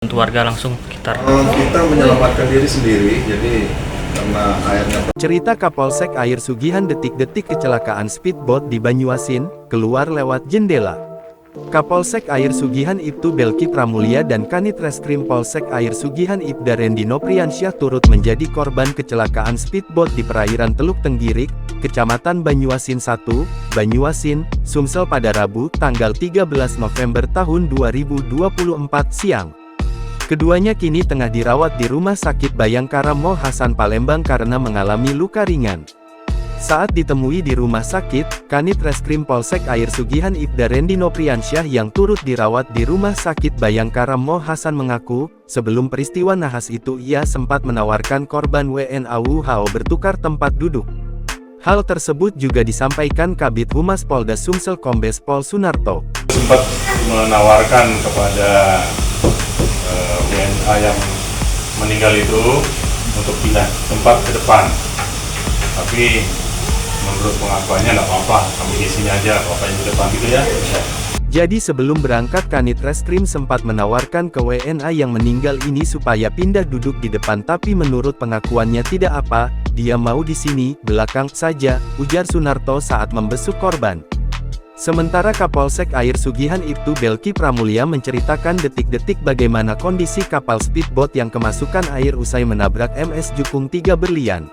Untuk warga langsung sekitar. Kita menyelamatkan diri sendiri, jadi karena airnya. Cerita Kapolsek Air Sugihan detik-detik kecelakaan speedboat di Banyuasin, keluar lewat jendela. Kapolsek Air Sugihan Ibtu Belki Pramulia dan Kanit Reskrim Polsek Air Sugihan Ibda Rendi Nopriansyah turut menjadi korban kecelakaan speedboat di perairan Teluk Tenggirik, Kecamatan Banyuasin 1, Banyuasin, Sumsel pada Rabu, tanggal 13 November tahun 2024 siang. Keduanya kini tengah dirawat di Rumah Sakit Bayangkara Mo Hasan Palembang karena mengalami luka ringan. Saat ditemui di rumah sakit, Kanit Reskrim Polsek Air Sugihan Ibda Rendi Nopriansyah yang turut dirawat di Rumah Sakit Bayangkara Mo Hasan mengaku, sebelum peristiwa nahas itu ia sempat menawarkan korban WNA WHO bertukar tempat duduk. Hal tersebut juga disampaikan Kabid Humas Polda Sumsel Kombes Pol Sunarto. Sempat menawarkan kepada WNA yang meninggal itu untuk pindah tempat ke depan, tapi menurut pengakuannya nggak apa-apa, kami di sini aja, apa yang di depan gitu ya. Jadi sebelum berangkat Kanit Reskrim sempat menawarkan ke WNA yang meninggal ini supaya pindah duduk di depan, tapi menurut pengakuannya tidak apa, dia mau di sini, belakang saja, ujar Sunarto saat membesuk korban. Sementara Kapolsek Air Sugihan Ibtu Belki Pramulia menceritakan detik-detik bagaimana kondisi kapal speedboat yang kemasukan air usai menabrak MS Jukung 3 Berlian.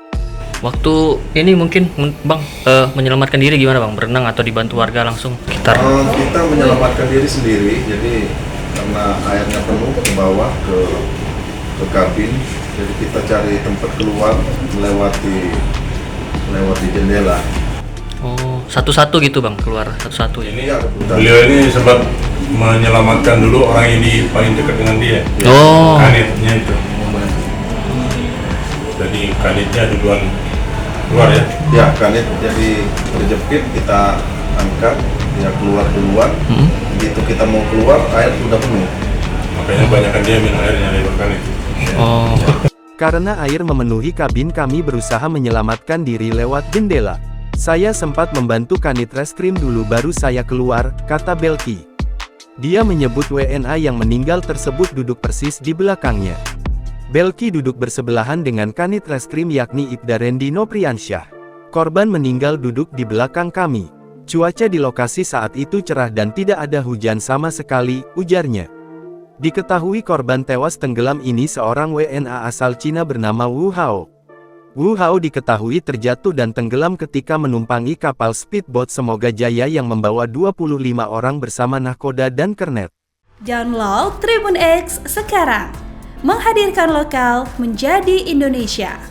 Waktu ini mungkin Bang menyelamatkan diri gimana Bang? Berenang atau dibantu warga langsung sekitar? Kita menyelamatkan diri sendiri, jadi karena airnya penuh ke bawah ke kabin, jadi kita cari tempat keluar melewati jendela. Oh, satu-satu gitu Bang, keluar satu-satu ya? Ini ya, Beliau ini sempat menyelamatkan dulu orang yang paling dekat dengan dia. Oh. Kanitnya itu. Jadi kanitnya duluan keluar ya? Ya, kanit jadi terjepit, kita angkat, dia keluar duluan. Begitu kita mau keluar, air sudah penuh. Makanya banyakkan dia minum airnya lewat kanit. Oh. Karena air memenuhi kabin, kami berusaha menyelamatkan diri lewat jendela. Saya sempat membantu Kanit Reskrim dulu baru saya keluar, kata Belki. Dia menyebut WNA yang meninggal tersebut duduk persis di belakangnya. Belki duduk bersebelahan dengan Kanit Reskrim yakni Ibda Rendi Nopriansyah. Korban meninggal duduk di belakang kami. Cuaca di lokasi saat itu cerah dan tidak ada hujan sama sekali, ujarnya. Diketahui korban tewas tenggelam ini seorang WNA asal Cina bernama Wu Hao. Wu Hao diketahui terjatuh dan tenggelam ketika menumpangi kapal speedboat Semoga Jaya yang membawa 25 orang bersama nahkoda dan kernet. Download Tribun X sekarang, menghadirkan lokal menjadi Indonesia.